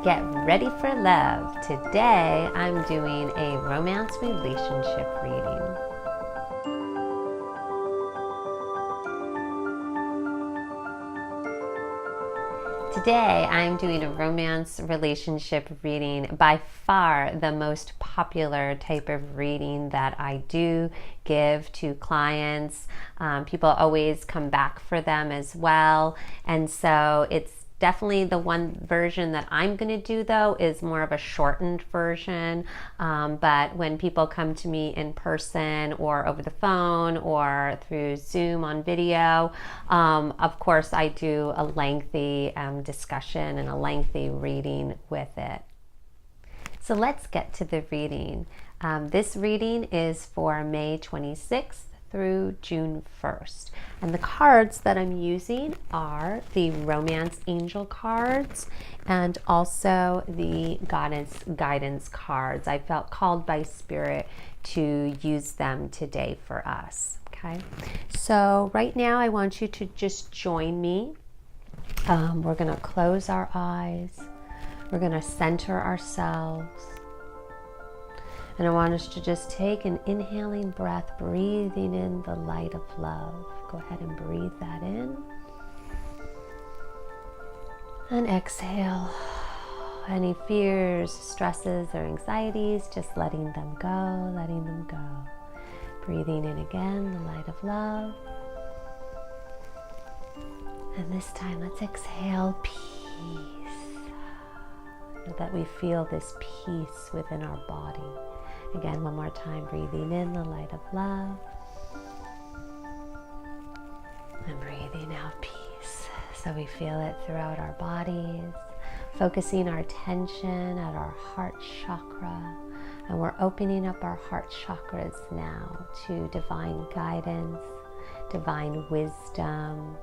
Get ready for love. Today I'm doing a romance relationship reading. Today I'm doing a romance relationship reading, by far the most popular type of reading that I do give to clients. People always come back for them as well, and so it's definitely the one version that I'm going to do, though, is more of a shortened version. But when people come to me in person or over the phone or through Zoom on video, of course, I do a lengthy discussion and a lengthy reading with it. So let's get to the reading. This reading is for May 26th through June 1st. And the cards that I'm using are the Romance Angel cards and also the Goddess Guidance cards. I felt called by Spirit to use them today for us. Okay, so right now I want you to just join me. We're going to close our eyes. We're going to center ourselves. And I want us to just take an inhaling breath, breathing in the light of love. Go ahead and breathe that in. And exhale. Any fears, stresses, or anxieties, just letting them go, letting them go. Breathing in again, the light of love. And this time, let's exhale peace. So that we feel this peace within our body. Again, one more time, breathing in the light of love. And breathing out peace. So we feel it throughout our bodies, focusing our attention at our heart chakra. And we're opening up our heart chakras now to divine guidance, divine wisdom.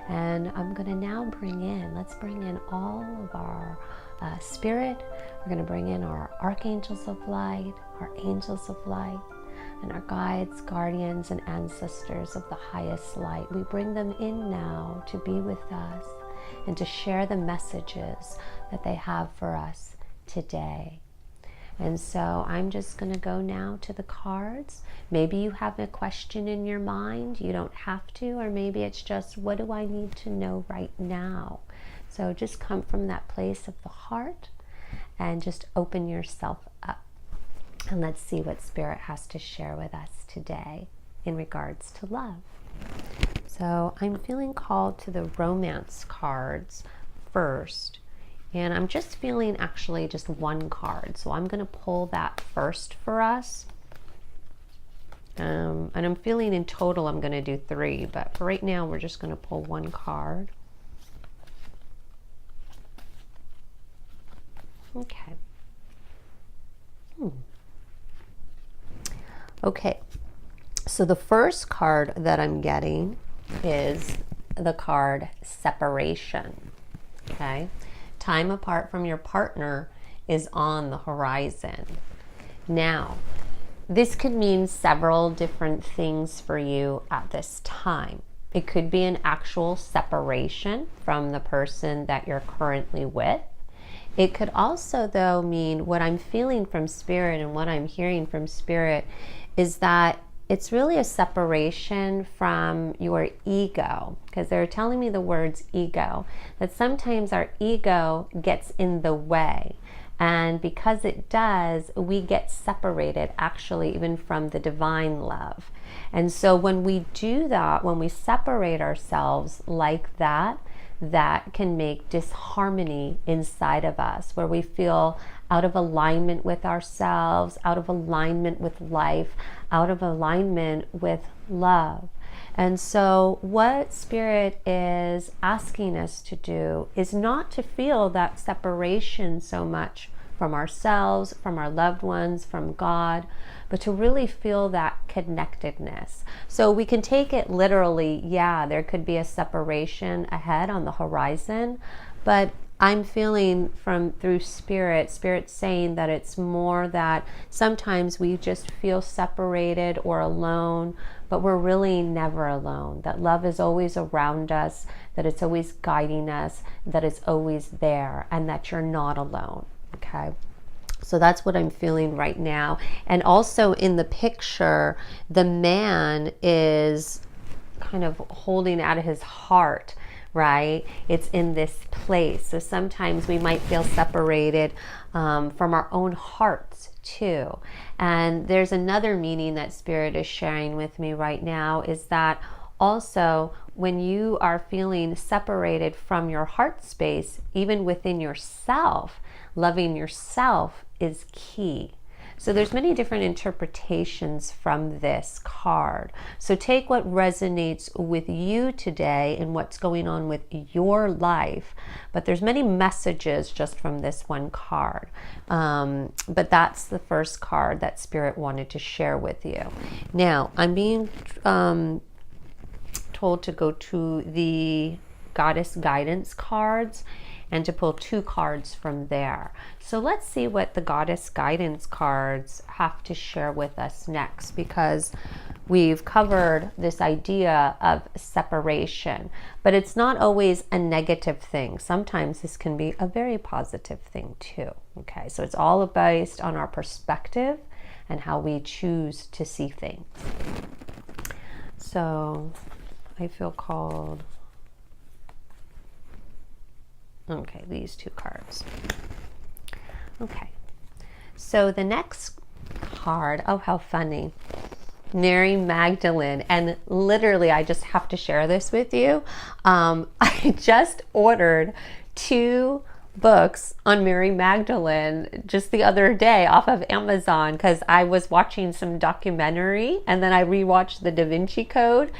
And I'm going to now let's bring in all of our spirit. We're going to bring in our archangels of light, our angels of light, and our guides, guardians, and ancestors of the highest light. We bring them in now to be with us and to share the messages that they have for us today. And so I'm just going to go now to the cards. Maybe you have a question in your mind. You don't have to, or maybe it's just, what do I need to know right now? So just come from that place of the heart and just open yourself up. And let's see what Spirit has to share with us today in regards to love. So I'm feeling called to the romance cards first. And I'm just feeling actually just one card. So I'm going to pull that first for us. And I'm feeling in total I'm going to do 3. But for right now, we're just going to pull one card. Okay. Okay. So the first card that I'm getting is the card Separation. Okay. Time apart from your partner is on the horizon. Now, this could mean several different things for you at this time. It could be an actual separation from the person that you're currently with. It could also, though, mean what I'm feeling from Spirit and what I'm hearing from Spirit is that it's really a separation from your ego, because they're telling me the words ego, that sometimes our ego gets in the way. And because it does, we get separated actually even from the divine love. And so when we do that, when we separate ourselves like that, that can make disharmony inside of us, where we feel out of alignment with ourselves, out of alignment with life, out of alignment with love. And so what Spirit is asking us to do is not to feel that separation so much from ourselves, from our loved ones, from God, but to really feel that connectedness. So we can take it literally, yeah, there could be a separation ahead on the horizon, but I'm feeling through Spirit saying that it's more that sometimes we just feel separated or alone, but we're really never alone. That love is always around us, that it's always guiding us, that it's always there, and that you're not alone, okay? So that's what I'm feeling right now. And also in the picture, the man is kind of holding out of his heart, right? It's in this place. So sometimes we might feel separated from our own hearts too. And there's another meaning that Spirit is sharing with me right now, is that also when you are feeling separated from your heart space, even within yourself, loving yourself is key. So there's many different interpretations from this card. So take what resonates with you today and what's going on with your life. But there's many messages just from this one card. But that's the first card that Spirit wanted to share with you. Now, I'm being told to go to the Goddess Guidance cards and to pull 2 cards from there. So let's see what the Goddess Guidance cards have to share with us next, because we've covered this idea of separation, but it's not always a negative thing. Sometimes this can be a very positive thing too. Okay, so it's all based on our perspective and how we choose to see things. So I feel called, okay, these 2 cards. Okay, so the next card, oh, how funny. Mary Magdalene. And literally, I just have to share this with you. I just ordered 2 books on Mary Magdalene just the other day off of Amazon, because I was watching some documentary and then I rewatched the Da Vinci Code,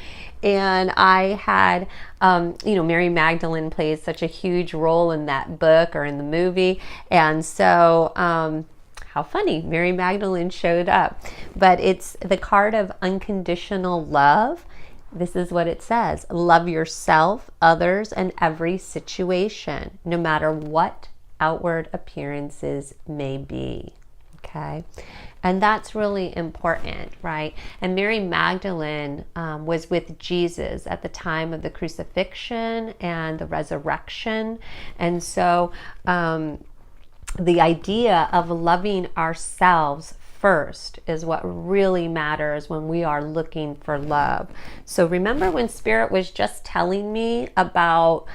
and I had Mary Magdalene plays such a huge role in that book or in the movie, and so how funny, Mary Magdalene showed up. But it's the card of unconditional love. This is what it says: love yourself, others, and every situation, no matter what outward appearances may be. Okay, and that's really important, right? And Mary Magdalene was with Jesus at the time of the crucifixion and the resurrection. And so the idea of loving ourselves first is what really matters when we are looking for love. So remember when Spirit was just telling me about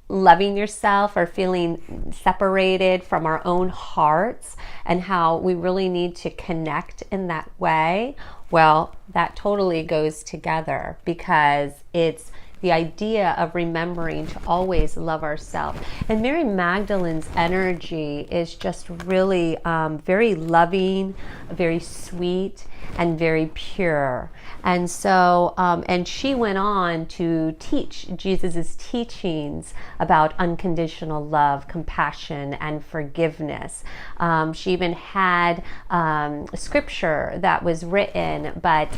loving yourself or feeling separated from our own hearts, and how we really need to connect in that way? Well, that totally goes together, because it's the idea of remembering to always love ourselves. And Mary Magdalene's energy is just really very loving, very sweet, and very pure. And so, and she went on to teach Jesus's teachings about unconditional love, compassion, and forgiveness. She even had scripture that was written, but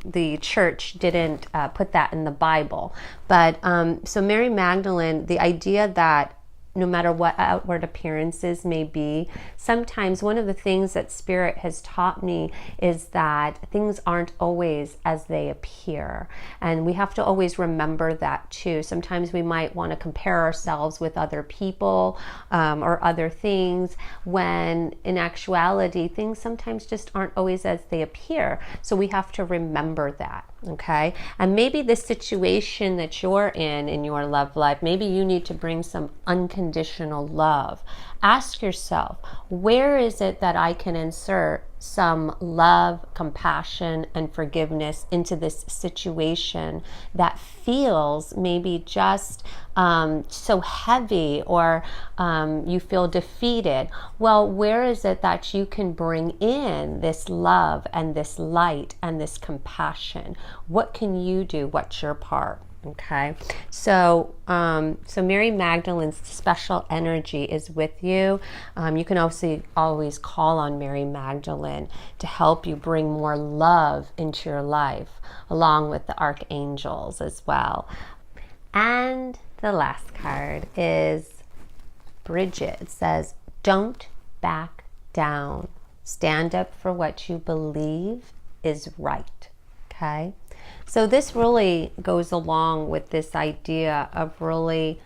the church didn't put that in the Bible. But so Mary Magdalene, the idea that no matter what outward appearances may be, sometimes one of the things that Spirit has taught me is that things aren't always as they appear. And we have to always remember that too. Sometimes we might want to compare ourselves with other people or other things, when in actuality, things sometimes just aren't always as they appear. So we have to remember that. Okay, and maybe the situation that you're in your love life, maybe you need to bring some unconditional love. Ask yourself, where is it that I can insert some love, compassion, and forgiveness into this situation that feels maybe just so heavy, or you feel defeated? Well, where is it that you can bring in this love and this light and this compassion? What can you do? What's your part? Okay, so Mary Magdalene's special energy is with you. You can also always call on Mary Magdalene to help you bring more love into your life, along with the archangels as well. And the last card is Bridget. It says, don't back down. Stand up for what you believe is right. Okay? So this really goes along with this idea of really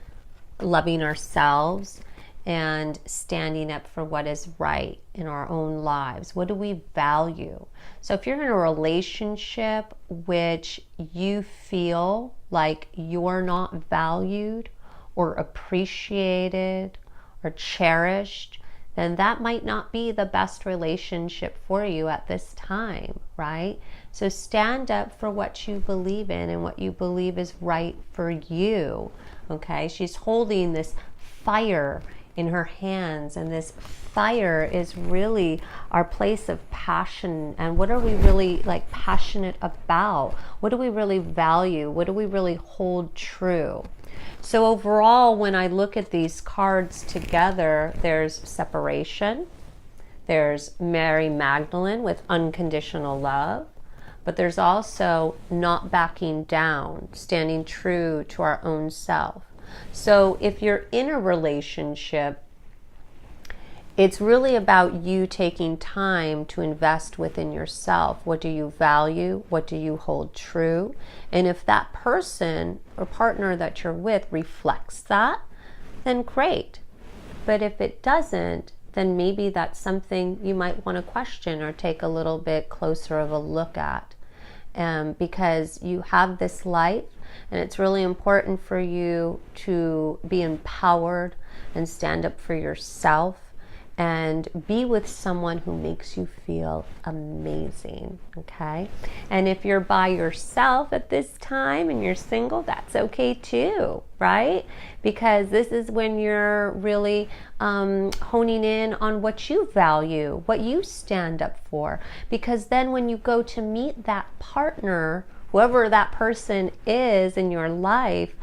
loving ourselves and standing up for what is right in our own lives. What do we value? So if you're in a relationship which you feel like you're not valued or appreciated or cherished, then that might not be the best relationship for you at this time, right? So stand up for what you believe in and what you believe is right for you, okay? She's holding this fire in her hands, and this fire is really our place of passion. And what are we really like passionate about? What do we really value? What do we really hold true? So overall, when I look at these cards together, there's separation, there's Mary Magdalene with unconditional love, but there's also not backing down, standing true to our own self. So if you're in a relationship, it's really about you taking time to invest within yourself. What do you value? What do you hold true? And if that person or partner that you're with reflects that, then great. But if it doesn't, then maybe that's something you might want to question or take a little bit closer of a look at. Because you have this life, and it's really important for you to be empowered and stand up for yourself and be with someone who makes you feel amazing, okay? And if you're by yourself at this time and you're single, that's okay too, right? Because this is when you're really honing in on what you value, what you stand up for. Because then when you go to meet that partner, whoever that person is in your life,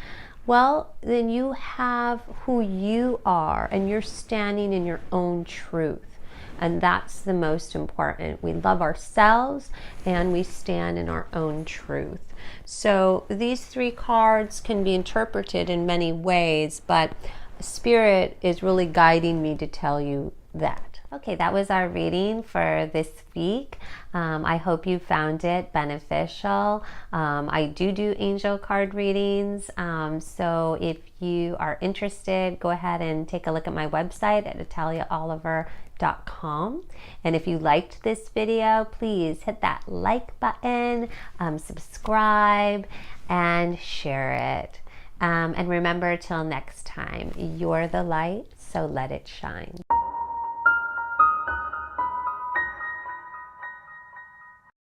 well, then you have who you are and you're standing in your own truth. And that's the most important. We love ourselves and we stand in our own truth. So these three cards can be interpreted in many ways, but Spirit is really guiding me to tell you that. Okay, that was our reading for this week. I hope you found it beneficial. I do angel card readings, so if you are interested, go ahead and take a look at my website at italiaoliver.com. And if you liked this video, please hit that like button, subscribe, and share it. And remember, till next time, you're the light, so let it shine.